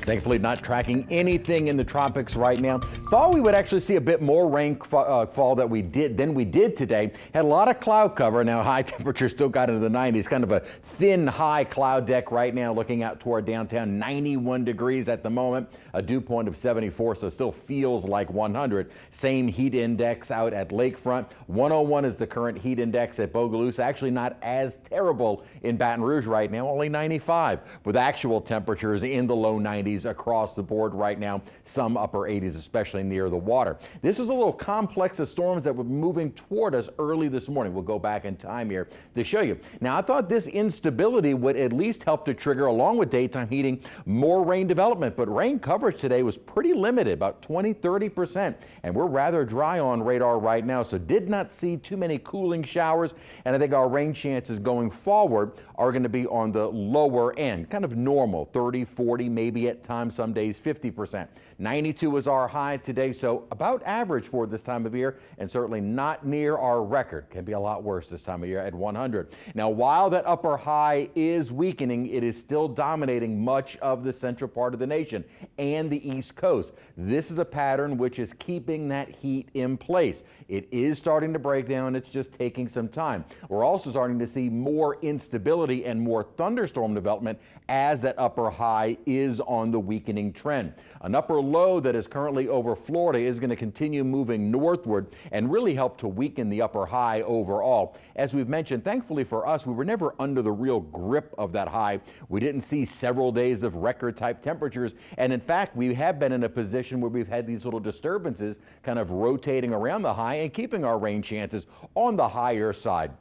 Thankfully not tracking anything in the tropics right now. Thought we would actually see a bit more rainfall than we did today. Had a lot of cloud cover. Now high temperatures still got into the 90s. Kind of a thin high cloud deck right now looking out toward downtown. 91 degrees at the moment. A dew point of 74, so still feels like 100. Same heat index out at Lakefront. 101 is the current heat index at Bogalusa. Actually not as terrible in Baton Rouge right now, only 95, with actual temperatures in the low 90s across the board right now, some upper 80s, especially near the water. This was a little complex of storms that were moving toward us early this morning. We'll go back in time here to show you. Now, I thought this instability would at least help to trigger, along with daytime heating, more rain development, but rain coverage today was pretty limited, about 20–30%, and we're rather dry on radar right now, so did not see too many cooling showers, and I think our rain chances going forward are going to be on the lower end, kind of normal, 30, 40, maybe at times, some days 50%. 92 was our high today, so about average for this time of year, and certainly not near our record. Can be a lot worse this time of year at 100. Now, while that upper high is weakening, it is still dominating much of the central part of the nation and the East Coast. This is a pattern which is keeping that heat in place. It is starting to break down. It's just taking some time. We're also starting to see more instability and more thunderstorm development as that upper high is on the weakening trend. An upper low that is currently over Florida is going to continue moving northward and really help to weaken the upper high overall. As we've mentioned, thankfully for us, we were never under the real grip of that high. We didn't see several days of record type temperatures, and in fact we have been in a position where we've had these little disturbances kind of rotating around the high and keeping our rain chances on the higher side.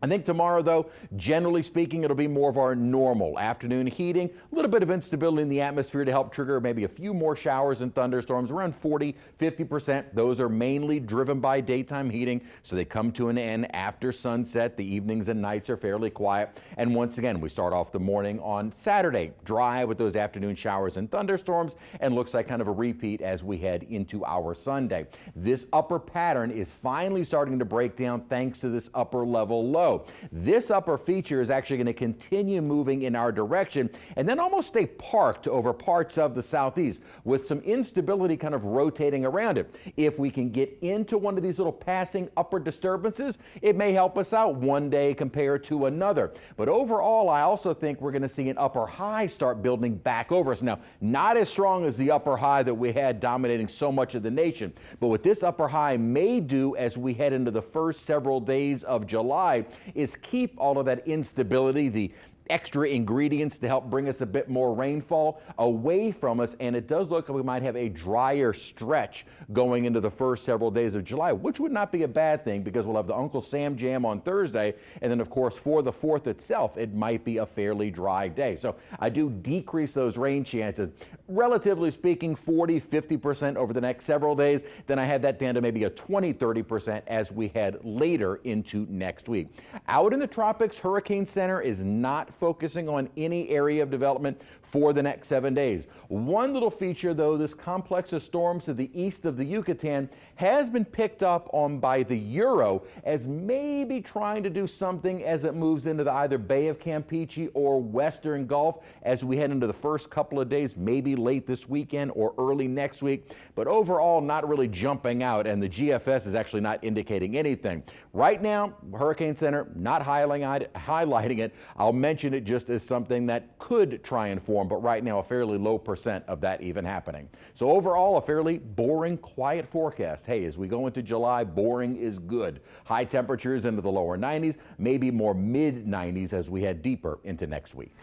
I think tomorrow, though, generally speaking, it'll be more of our normal afternoon heating, a little bit of instability in the atmosphere to help trigger maybe a few more showers and thunderstorms, around 40–50%. Those are mainly driven by daytime heating, so they come to an end after sunset. The evenings and nights are fairly quiet. And once again, we start off the morning on Saturday, dry with those afternoon showers and thunderstorms, and looks like kind of a repeat as we head into our Sunday. This upper pattern is finally starting to break down thanks to this upper level low. This upper feature is actually going to continue moving in our direction and then almost stay parked over parts of the southeast with some instability kind of rotating around it. If we can get into one of these little passing upper disturbances, it may help us out one day compared to another. But overall, I also think we're going to see an upper high start building back over us. Now, not as strong as the upper high that we had dominating so much of the nation, but what this upper high may do as we head into the first several days of July is keep all of that instability, the extra ingredients to help bring us a bit more rainfall away from us, and it does look like we might have a drier stretch going into the first several days of July, which would not be a bad thing because we'll have the Uncle Sam Jam on Thursday, and then of course for the 4th itself it might be a fairly dry day. So I do decrease those rain chances, relatively speaking 40–50% over the next several days. Then I had that down to maybe a 20–30% as we head later into next week. Out in the tropics, Hurricane Center is not focusing on any area of development for the next 7 days. One little feature, though, this complex of storms to the east of the Yucatan has been picked up on by the Euro as maybe trying to do something as it moves into the either Bay of Campeche or Western Gulf as we head into the first couple of days, maybe late this weekend or early next week. But overall, not really jumping out, and the GFS is actually not indicating anything. Right now, Hurricane Center not highlighting it. I'll mention it just as something that could try and form, but right now a fairly low percent of that even happening. So overall, a fairly boring, quiet forecast. Hey, as we go into July, boring is good. High temperatures into the lower 90s, maybe more mid 90s as we head deeper into next week.